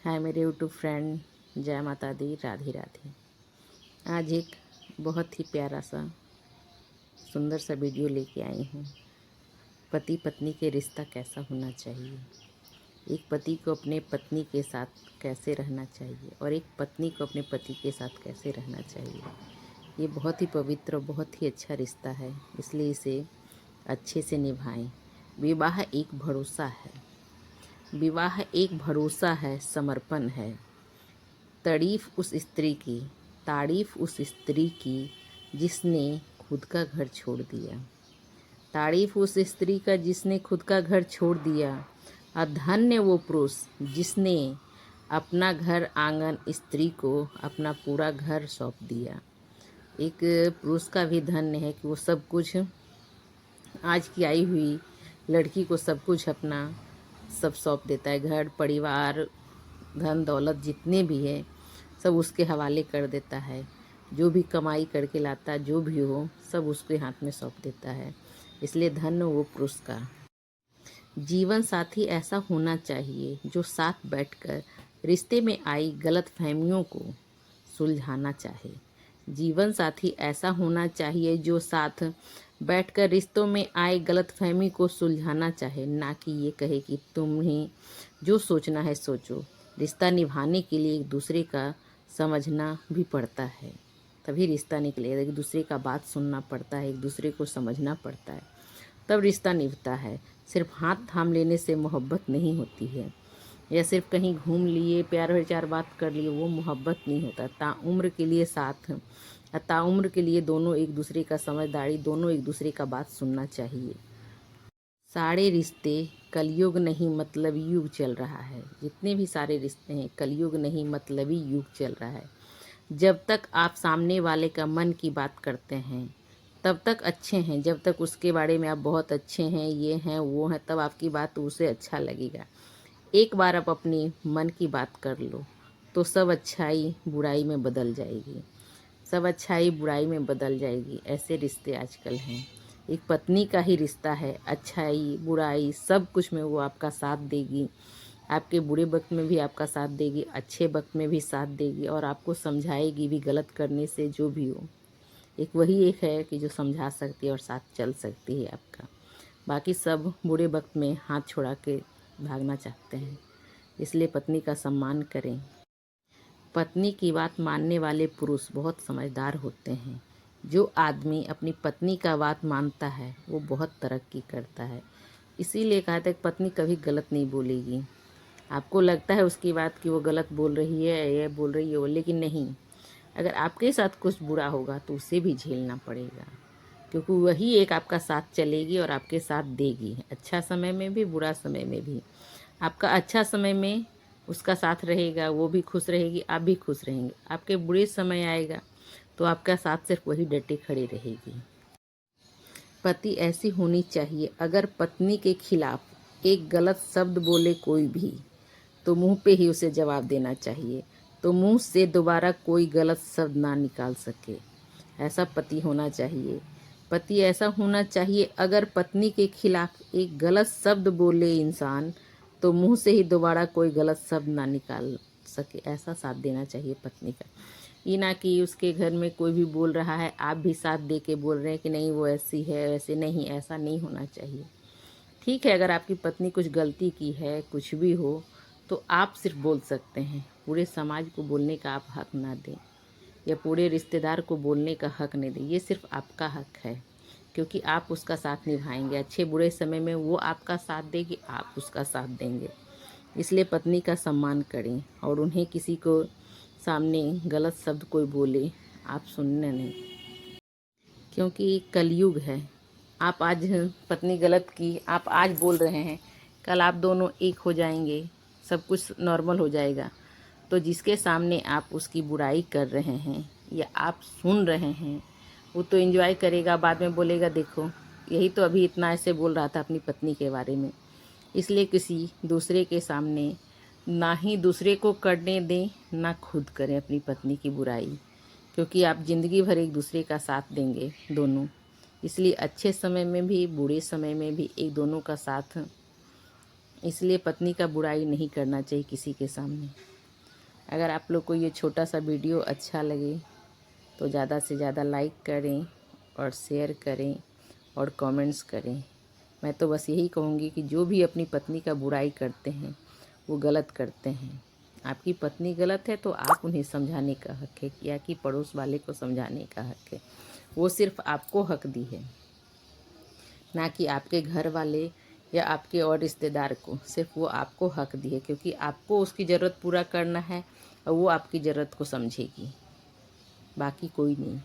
हाय मेरे YouTube friend, जय माता दी, राधे राधे। आज एक बहुत ही प्यारा सा सुंदर सा वीडियो लेके आई हूँ। पति पत्नी के रिश्ता कैसा होना चाहिए, एक पति को अपने पत्नी के साथ कैसे रहना चाहिए और एक पत्नी को अपने पति के साथ कैसे रहना चाहिए। ये बहुत ही पवित्र और बहुत ही अच्छा रिश्ता है, इसलिए इसे अच्छे से निभाएं। विवाह एक भरोसा है, विवाह एक भरोसा है, समर्पण है। तारीफ उस स्त्री की जिसने खुद का घर छोड़ दिया। तारीफ उस स्त्री का जिसने खुद का घर छोड़ दिया। और धन्य वो पुरुष जिसने अपना घर आंगन स्त्री को अपना पूरा घर सौंप दिया। एक पुरुष का भी धन्य है कि वो सब कुछ, आज की आई हुई लड़की को सब कुछ अपना सब सौंप देता है। घर परिवार धन दौलत जितने भी है सब उसके हवाले कर देता है। जो भी कमाई करके लाता, जो भी हो, सब उसके हाथ में सौंप देता है। इसलिए धन्य वो पुरुष का। जीवन साथी ऐसा होना चाहिए जो साथ बैठकर रिश्ते में आई गलत फहमियों को सुलझाना चाहे। जीवन साथी ऐसा होना चाहिए जो साथ बैठकर रिश्तों में आए गलतफहमी को सुलझाना चाहे, ना कि ये कहे कि तुम्हें जो सोचना है सोचो। रिश्ता निभाने के लिए एक दूसरे का समझना भी पड़ता है, तभी रिश्ता निकलेगा। एक दूसरे का बात सुनना पड़ता है, एक दूसरे को समझना पड़ता है, तब रिश्ता निभता है। सिर्फ हाथ थाम लेने से मोहब्बत नहीं होती है, या सिर्फ कहीं घूम लिए, प्यार विचार बात कर लिए, वो मोहब्बत नहीं होता। ताउम्र के लिए साथ, ताउम्र के लिए दोनों एक दूसरे का समझदारी, दोनों एक दूसरे का बात सुनना चाहिए। सारे रिश्ते कलयुग नहीं मतलबी युग चल रहा है। जितने भी सारे रिश्ते हैं कलयुग नहीं मतलबी युग चल रहा है। जब तक आप सामने वाले का मन की बात करते हैं तब तक अच्छे हैं, जब तक उसके बारे में आप बहुत अच्छे हैं, ये हैं वो हैं, तब आपकी बात उसे अच्छा लगेगा। एक बार आप अपनी मन की बात कर लो तो सब अच्छाई बुराई में बदल जाएगी, सब अच्छाई बुराई में बदल जाएगी। ऐसे रिश्ते आजकल हैं। एक पत्नी का ही रिश्ता है, अच्छाई बुराई सब कुछ में वो आपका साथ देगी। आपके बुरे वक्त में भी आपका साथ देगी, अच्छे वक्त में भी साथ देगी, और आपको समझाएगी भी गलत करने से जो भी हो। एक वही एक है कि जो समझा सकती है और साथ चल सकती है आपका। बाकी सब बुरे वक्त में हाथ छुड़ा के भागना चाहते हैं। इसलिए पत्नी का सम्मान करें। पत्नी की बात मानने वाले पुरुष बहुत समझदार होते हैं। जो आदमी अपनी पत्नी का बात मानता है वो बहुत तरक्की करता है। इसीलिए कहा था कि पत्नी कभी गलत नहीं बोलेगी। आपको लगता है उसकी बात कि वो गलत बोल रही है, ये बोल रही है वो, लेकिन नहीं। अगर आपके साथ कुछ बुरा होगा तो उसे भी झेलना पड़ेगा, क्योंकि वही एक आपका साथ चलेगी और आपके साथ देगी, अच्छा समय में भी बुरा समय में भी। आपका अच्छा समय में उसका साथ रहेगा, वो भी खुश रहेगी, आप भी खुश रहेंगे। आपके बुरे समय आएगा तो आपका साथ सिर्फ वही डटी खड़ी रहेगी। पति ऐसी होनी चाहिए, अगर पत्नी के खिलाफ एक गलत शब्द बोले कोई भी तो मुंह पे ही उसे जवाब देना चाहिए, तो मुंह से दोबारा कोई गलत शब्द ना निकाल सके। ऐसा पति होना चाहिए। पति ऐसा होना चाहिए, अगर पत्नी के खिलाफ एक गलत शब्द बोले इंसान तो मुंह से ही दोबारा कोई गलत शब्द ना निकाल सके। ऐसा साथ देना चाहिए पत्नी का। ये ना कि उसके घर में कोई भी बोल रहा है आप भी साथ दे के बोल रहे हैं कि नहीं वो ऐसी है वैसे नहीं, ऐसा नहीं होना चाहिए। ठीक है, अगर आपकी पत्नी कुछ गलती की है, कुछ भी हो, तो आप सिर्फ बोल सकते हैं। पूरे समाज को बोलने का आप हक ना दें, या पूरे रिश्तेदार को बोलने का हक नहीं दें। ये सिर्फ आपका हक है, क्योंकि आप उसका साथ निभाएंगे। अच्छे बुरे समय में वो आपका साथ देगी, आप उसका साथ देंगे। इसलिए पत्नी का सम्मान करें, और उन्हें किसी को सामने गलत शब्द कोई बोले आप सुनने नहीं, क्योंकि कलयुग है। आप आज पत्नी गलत की, आप आज बोल रहे हैं, कल आप दोनों एक हो जाएंगे, सब कुछ नॉर्मल हो जाएगा। तो जिसके सामने आप उसकी बुराई कर रहे हैं या आप सुन रहे हैं, वो तो एंजॉय करेगा, बाद में बोलेगा देखो यही तो अभी इतना ऐसे बोल रहा था अपनी पत्नी के बारे में। इसलिए किसी दूसरे के सामने ना ही दूसरे को करने दें, ना खुद करें अपनी पत्नी की बुराई, क्योंकि आप ज़िंदगी भर एक दूसरे का साथ देंगे दोनों। इसलिए अच्छे समय में भी बुरे समय में भी एक दोनों का साथ इसलिए पत्नी का बुराई नहीं करना चाहिए किसी के सामने। अगर आप लोग को ये छोटा सा वीडियो अच्छा लगे तो ज़्यादा से ज़्यादा लाइक करें और शेयर करें और कमेंट्स करें। मैं तो बस यही कहूँगी कि जो भी अपनी पत्नी का बुराई करते हैं वो गलत करते हैं। आपकी पत्नी गलत है तो आप उन्हें समझाने का हक है, या कि पड़ोस वाले को समझाने का हक है। वो सिर्फ आपको हक दी है, ना कि आपके घर वाले या आपके और रिश्तेदार को। सिर्फ वो आपको हक दी है, क्योंकि आपको उसकी ज़रूरत पूरा करना है और वो आपकी ज़रूरत को समझेगी, बाकी कोई नहीं।